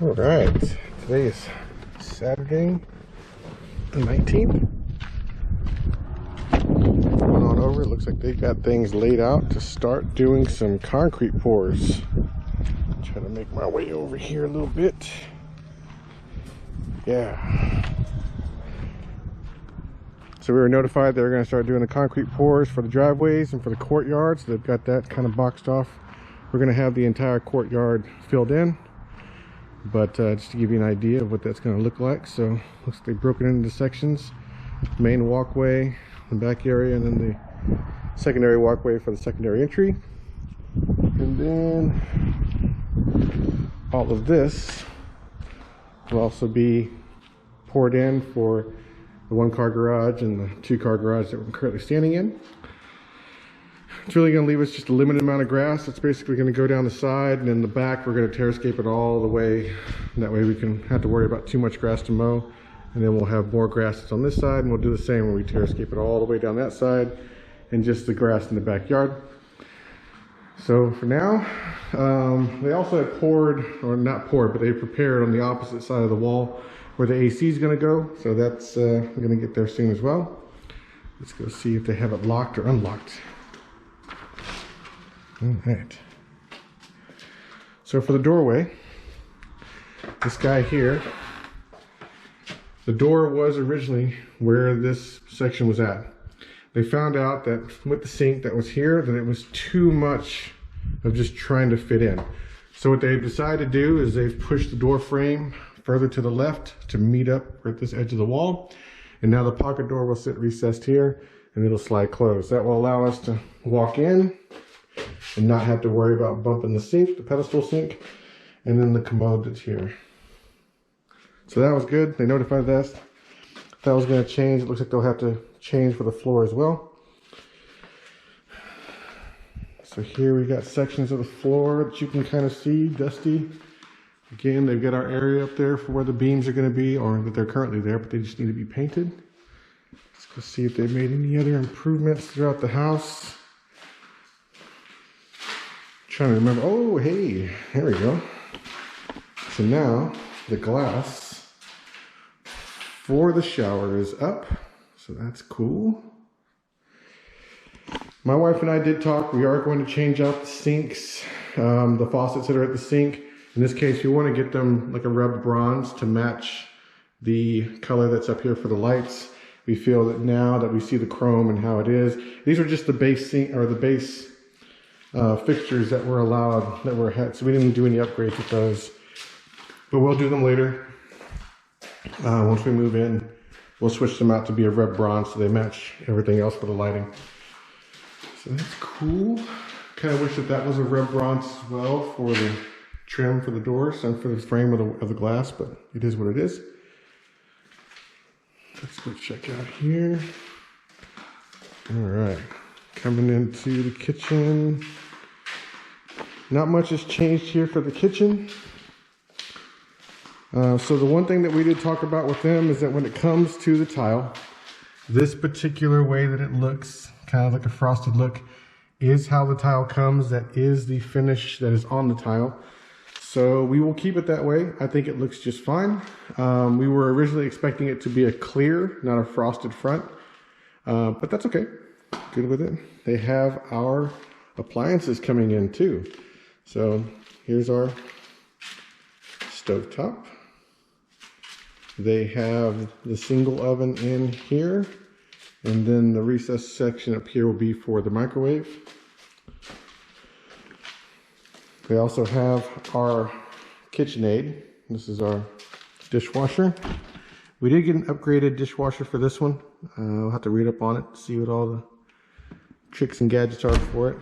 All right, today is Saturday the 19th. Going on over, it looks like they got things laid out to start doing some concrete pours. Try to make my way over here a little bit. Yeah. So we were notified they're going to start doing the concrete pours for the driveways and for the courtyards. They've got that kind of boxed off. We're going to have the entire courtyard filled in. But just to give you an idea of what that's going to look like. So looks like they broke it into sections. Main walkway, the back area, and then the secondary walkway for the secondary entry. And then all of this will also be poured in for the 1-car garage and the 2-car garage that we're currently standing in. It's really going to leave us just a limited amount of grass. It's basically going to go down the side, and in the back we're going to terrascape it all the way. And that way we can have to worry about too much grass to mow. And then we'll have more grass that's on this side, and we'll do the same when we terrascape it all the way down that side, and just the grass in the backyard. So for now, they also had poured, or not poured, but they prepared on the opposite side of the wall where the AC is going to go. So that's going to get there soon as well. Let's go see if they have it locked or unlocked. All right. So for the doorway, this guy here, the door was originally where this section was at. They found out that with the sink that was here, that it was too much of just trying to fit in. So what they've decided to do is they've pushed the door frame further to the left to meet up at this edge of the wall. And now the pocket door will sit recessed here, and it'll slide closed. That will allow us to walk in and not have to worry about bumping the sink, the pedestal sink, and then the commode that's here. So that was good. They notified us that was going to change. It looks like they'll have to change for the floor as well. So here we got sections of the floor that you can kind of see, dusty. Again, they've got our area up there for where the beams are going to be, or that they're currently there, but they just need to be painted. Let's go see if they made any other improvements throughout the house. Trying to remember. Oh, hey, there we go. So now the glass for the shower is up, so that's cool. My wife and I did talk. We are going to change out the sinks, the faucets that are at the sink. In this case, we want to get them like a rubbed bronze to match the color that's up here for the lights. We feel that now that we see the chrome and how it is, these are just the base sink, or the base fixtures that were allowed, that were had, so we didn't do any upgrades with those, but we'll do them later. Once we move in, we'll switch them out to be a red bronze so they match everything else for the lighting. So that's cool. Kind of wish that that was a red bronze as well for the trim for the doors and for the frame of the glass, but it is what it is. Let's go check out here. All right, coming into the kitchen. Not much has changed here for the kitchen. So the one thing that we did talk about with them is that when it comes to the tile, this particular way that it looks, kind of like a frosted look, is how the tile comes. That is the finish that is on the tile. So we will keep it that way. I think it looks just fine. We were originally expecting it to be a clear, not a frosted front, but that's okay. Good with it. They have our appliances coming in too. So here's our stovetop. They have the single oven in here, and then the recessed section up here will be for the microwave. They also have our KitchenAid. This is our dishwasher. We did get an upgraded dishwasher for this one. We'll have to read up on it, see what all the tricks and gadgets are for it.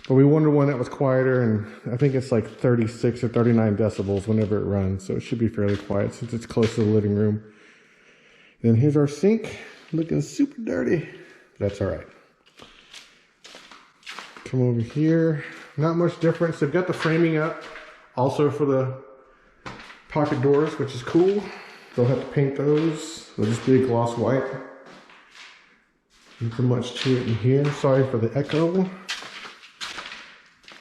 But we wanted one that was quieter, and I think it's like 36 or 39 decibels whenever it runs, so it should be fairly quiet since it's close to the living room. Then here's our sink, looking super dirty. That's all right. Come over here. Not much difference. They've got the framing up also for the pocket doors, which is cool. They'll have to paint those. They'll just be a gloss white. Nothing much to it in here. Sorry for the echo.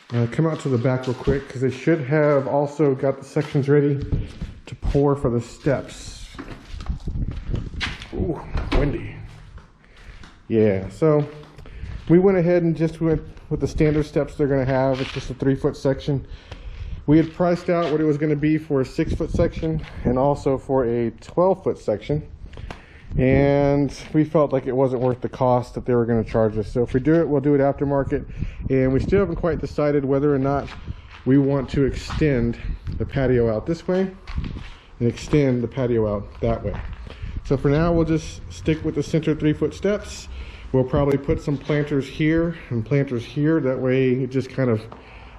Come out to the back real quick because they should have also got the sections ready to pour for the steps. Ooh, windy. Yeah, so we went ahead and just went with the standard steps they're going to have. It's just a 3-foot section. We had priced out what it was going to be for a 6-foot section and also for a 12-foot section. And we felt like it wasn't worth the cost that they were going to charge us. So if we do it, we'll do it aftermarket. And we still haven't quite decided whether or not we want to extend the patio out this way and extend the patio out that way. So for now, we'll just stick with the center 3-foot steps. We'll probably put some planters here and planters here. That way it just kind of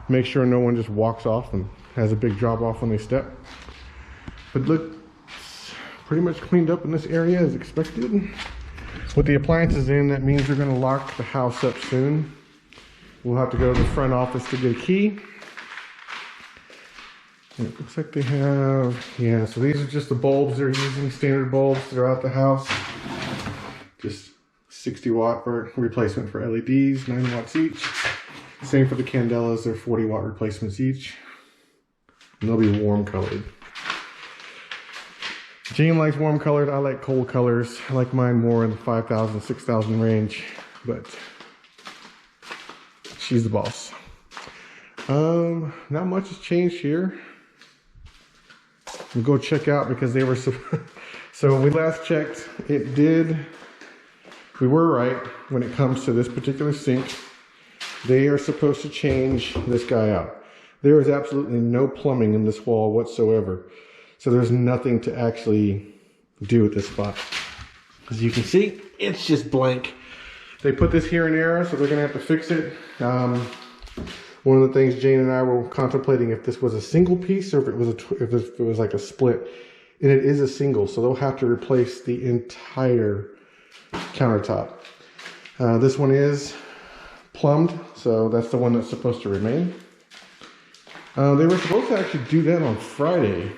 makes sure no one just walks off and has a big drop off when they step. But look, pretty much cleaned up in this area as expected. With the appliances in, that means we're going to lock the house up soon. We'll have to go to the front office to get a key. And it looks like they have, yeah, so these are just the bulbs they're using, standard bulbs throughout the house. Just 60-watt replacement for LEDs, 9 watts each. Same for the candelas, they're 40-watt replacements each. And they'll be warm colored. Jean likes warm colored, I like cold colors. I like mine more in the 5,000, 6,000 range, but she's the boss. Not much has changed here. We'll go check out because they were, so when we last checked, we were right when it comes to this particular sink. They are supposed to change this guy out. There is absolutely no plumbing in this wall whatsoever. So there's nothing to actually do at this spot. As you can see, it's just blank. They put this here in error, so they're gonna have to fix it. One of the things Jane and I were contemplating if this was a single piece or if it was like a split. And it is a single, so they'll have to replace the entire countertop. This one is plumbed, so that's the one that's supposed to remain. They were supposed to actually do that on Friday.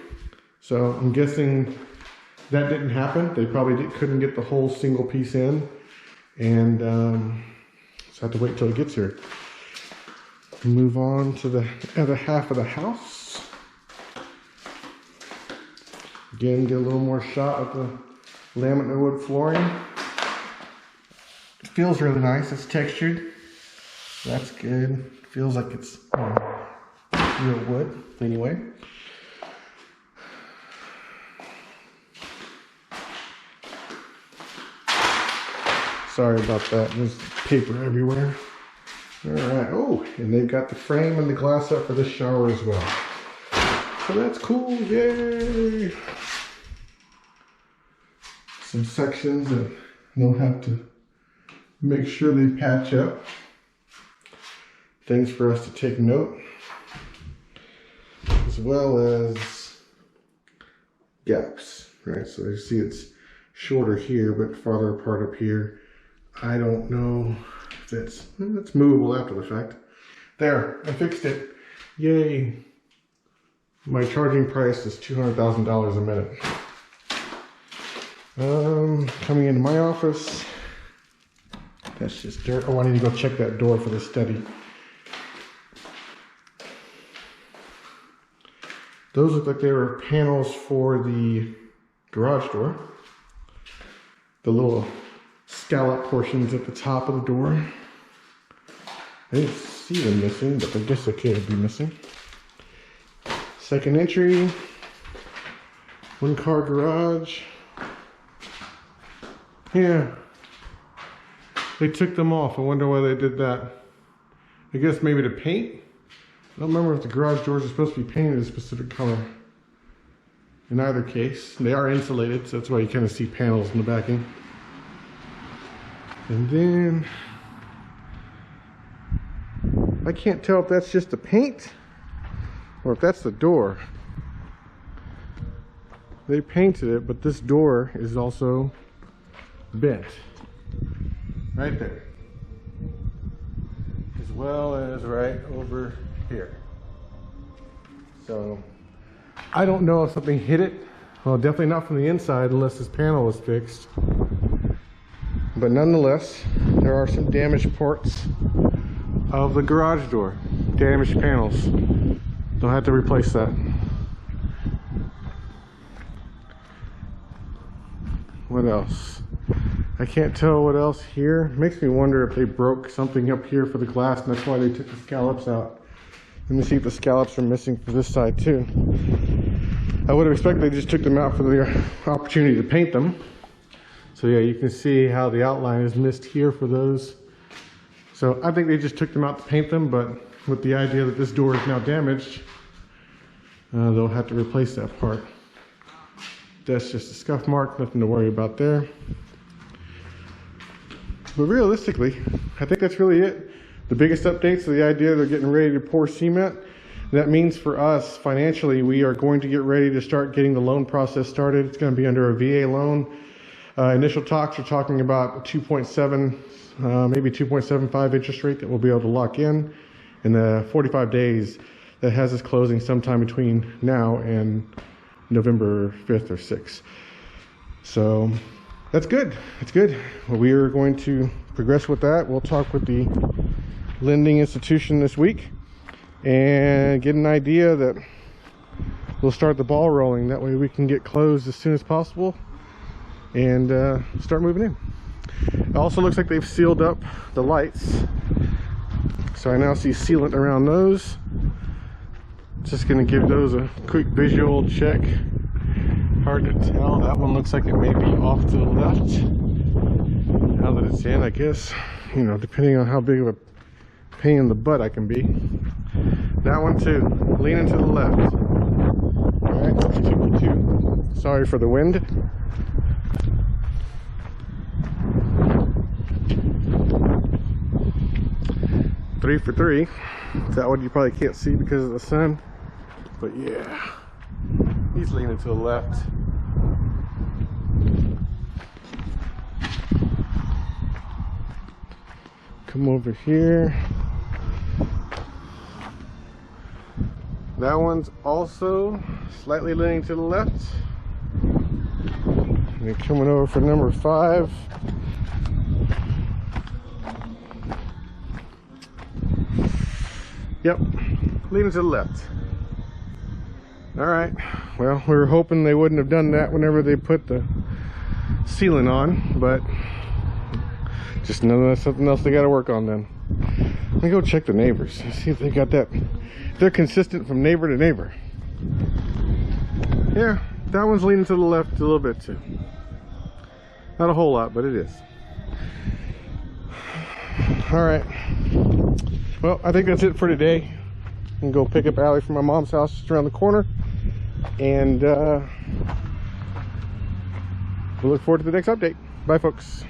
So I'm guessing that didn't happen. They probably couldn't get the whole single piece in. And so I have to wait until it gets here. Move on to the other half of the house. Again, get a little more shot of the laminate wood flooring. It feels really nice. It's textured. That's good. Feels like it's real wood anyway. Sorry about that. There's paper everywhere. All right. Oh, and they've got the frame and the glass up for this shower as well. So that's cool. Yay! Some sections that they'll have to make sure they patch up. Things for us to take note, as well as gaps. Right. So you see it's shorter here, but farther apart up here. I don't know if it's movable after the fact. There, I fixed it. Yay. My charging price is $200,000 a minute. Coming into my office. That's just dirt. Oh, I need to go check that door for the study. Those look like they were panels for the garage door. The little scallop portions at the top of the door. I didn't see them missing, but I guess they could be missing. Second entry, 1-car garage. Yeah, they took them off. I wonder why they did that. I guess maybe to paint. I don't remember if the garage doors are supposed to be painted a specific color. In either case, they are insulated, so that's why you kind of see panels in the backing. And then, I can't tell if that's just the paint or if that's the door. They painted it, but this door is also bent. Right there. As well as right over here. So, I don't know if something hit it. Well, definitely not from the inside unless this panel was fixed. But nonetheless, there are some damaged parts of the garage door. damaged panels. They'll have to replace that. What else? I can't tell what else here. Makes me wonder if they broke something up here for the glass and that's why they took the scallops out. Let me see if the scallops are missing for this side too. I would have expected they just took them out for the opportunity to paint them. So yeah, you can see how the outline is missed here for those. So I think they just took them out to paint them, but with the idea that this door is now damaged, they'll have to replace that part. That's just a scuff mark, nothing to worry about there. But realistically, I think that's really it. The biggest updates are the idea they're getting ready to pour cement. That means for us, financially, we are going to get ready to start getting the loan process started. It's going to be under a VA loan. Initial talks are talking about 2.7, maybe 2.75 interest rate that we'll be able to lock in the 45 days. That has us closing sometime between now and November 5th or 6th. So that's good. It's good. We are going to progress with that. We'll talk with the lending institution this week and get an idea that we'll start the ball rolling. That way we can get closed as soon as possible and start moving in. It also looks like they've sealed up the lights. So I now see sealant around those. Just gonna give those a quick visual check. Hard to tell. That one looks like it may be off to the left. Now that it's in, I guess, you know, depending on how big of a pain in the butt I can be. That one too, leaning to the left. Alright, 2. Sorry for the wind. Three for 3. That one you probably can't see because of the sun. But yeah, he's leaning to the left. Come over here. That one's also slightly leaning to the left. And then coming over for number 5. Yep, leaning to the left. All right, well, we were hoping they wouldn't have done that whenever they put the sealant on, but just know that's something else they got to work on then. Let me go check the neighbors, see if they got that, if they're consistent from neighbor to neighbor. Yeah, that one's leaning to the left a little bit too. Not a whole lot, but it is. All right. Well, I think that's it for today. I'm gonna go pick up Allie from my mom's house just around the corner, and we'll look forward to the next update. Bye, folks.